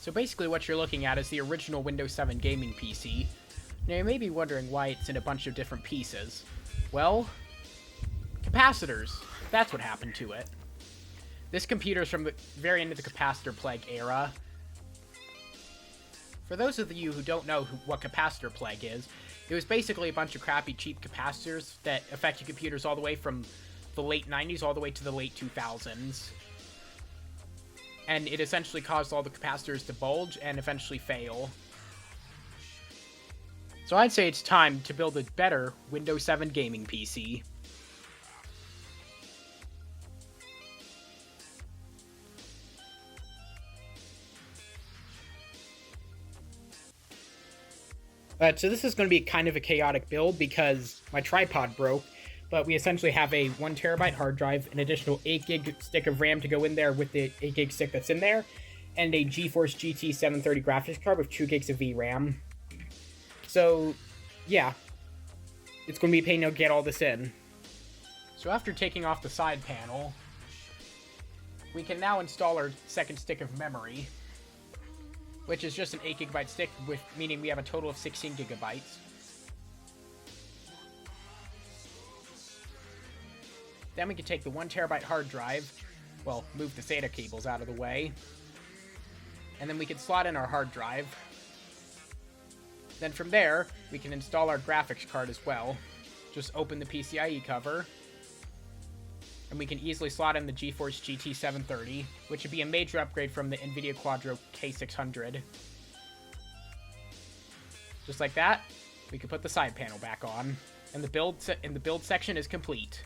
So basically what you're looking at is the original Windows 7 gaming PC. Now you may be wondering why it's in a bunch of different pieces. Well, capacitors. That's what happened to it. This computer is from the very end of the capacitor plague era. For those of you who don't know what capacitor plague is, it was basically a bunch of crappy, cheap capacitors that affected computers all the way from the late 90s all the way to the late 2000s. And it essentially caused all the capacitors to bulge and eventually fail. So I'd say it's time to build a better Windows 7 gaming PC. So this is going to be kind of a chaotic build because my tripod broke, but we essentially have a 1TB hard drive, an additional 8GB stick of RAM to go in there with the 8GB stick that's in there, and a GeForce GT 730 graphics card with 2GB of VRAM. So, yeah, it's going to be a pain to get all this in. So after taking off the side panel, we can now install our second stick of memory, which is just an 8GB stick, meaning we have a total of 16GB. Then we can take the 1TB hard drive, well, move the SATA cables out of the way, and then we can slot in our hard drive. Then from there, we can install our graphics card as well. Just open the PCIe cover, and we can easily slot in the GeForce GT 730, which would be a major upgrade from the NVIDIA Quadro K600. Just like that, we can put the side panel back on, and the build section is complete.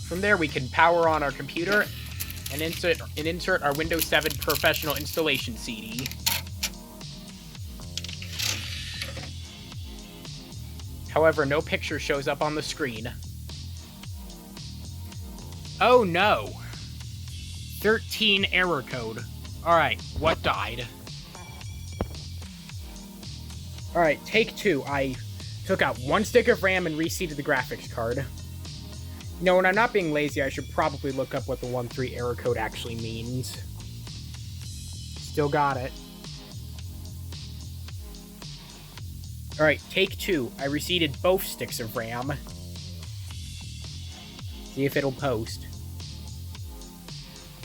From there, we can power on our computer and insert our Windows 7 Professional installation CD. However, no picture shows up on the screen. Oh no! 13 error code. Alright, what died? Alright, take two. I took out one stick of RAM and reseated the graphics card. You know, when I'm not being lazy, I should probably look up what the 1.3 error code actually means. Still got it. Alright, take two. I reseated both sticks of RAM. See if it'll post.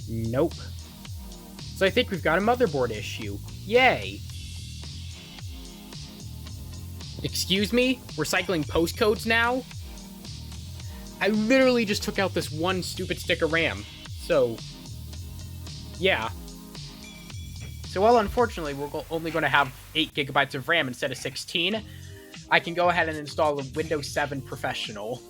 Nope. So I think we've got a motherboard issue. Yay! Excuse me? We're cycling postcodes now? I literally just took out this one stupid stick of RAM. So, yeah. So while unfortunately we're only going to have 8GB of RAM instead of 16, I can go ahead and install a Windows 7 Professional.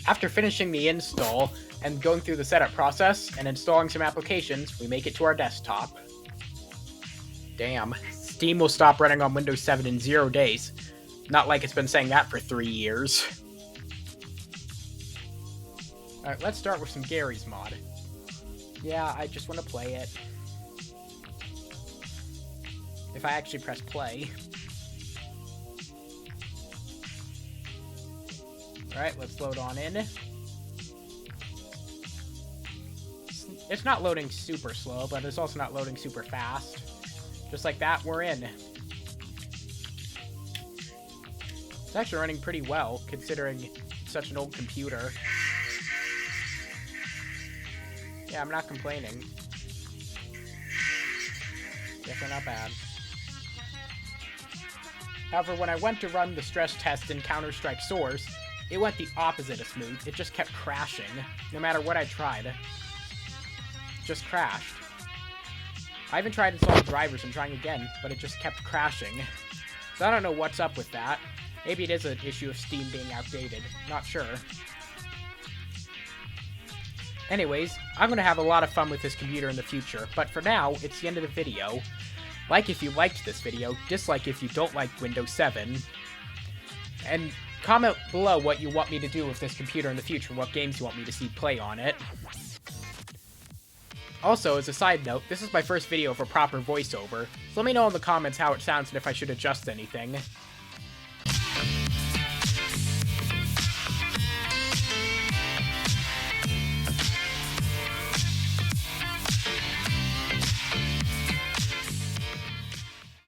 After finishing the install and going through the setup process and installing some applications, we make it to our desktop. Damn, Steam will stop running on Windows 7 in 0 days. Not like it's been saying that for 3 years. Alright, let's start with some Gary's mod. Yeah, I just want to play it. If I actually press play. Alright, let's load on in. It's not loading super slow, but it's also not loading super fast. Just like that, we're in. It's actually running pretty well, considering it's such an old computer. Yeah, I'm not complaining. Definitely not bad. However, when I went to run the stress test in Counter-Strike Source, it went the opposite of smooth. It just kept crashing, no matter what I tried. It just crashed. I even tried installing drivers and trying again, but it just kept crashing. So I don't know what's up with that. Maybe it is an issue of Steam being outdated. Not sure. Anyways, I'm going to have a lot of fun with this computer in the future, but for now, it's the end of the video. Like if you liked this video, dislike if you don't like Windows 7, and comment below what you want me to do with this computer in the future, what games you want me to see play on it. Also, as a side note, this is my first video of a proper voiceover, so let me know in the comments how it sounds and if I should adjust anything.